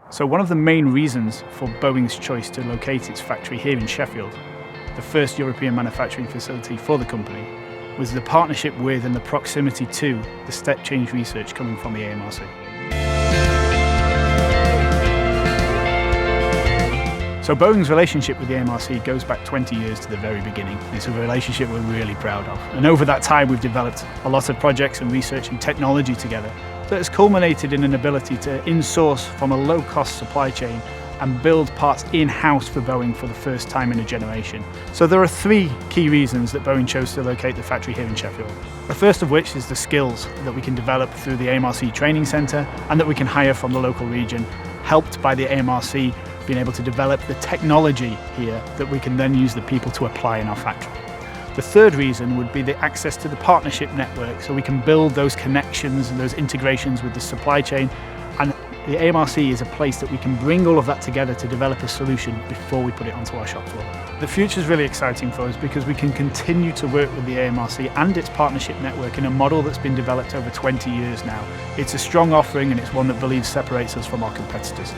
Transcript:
So one of the main reasons for Boeing's choice to locate its factory here in Sheffield, the first European manufacturing facility for the company, was the partnership with and the proximity to the step change research coming from the AMRC. So Boeing's relationship with the AMRC goes back 20 years to the very beginning. It's a relationship we're really proud of. And over that time we've developed a lot of projects and research and technology together that has culminated in an ability to in-source from a low-cost supply chain and build parts in-house for Boeing for the first time in a generation. So there are three key reasons that Boeing chose to locate the factory here in Sheffield. The first of which is the skills that we can develop through the AMRC Training Centre and that we can hire from the local region, helped by the AMRC being able to develop the technology here that we can then use the people to apply in our factory. The third reason would be the access to the partnership network, so we can build those connections and those integrations with the supply chain, and the AMRC is a place that we can bring all of that together to develop a solution before we put it onto our shop floor. The future is really exciting for us because we can continue to work with the AMRC and its partnership network in a model that's been developed over 20 years now. It's a strong offering and it's one that I believe separates us from our competitors.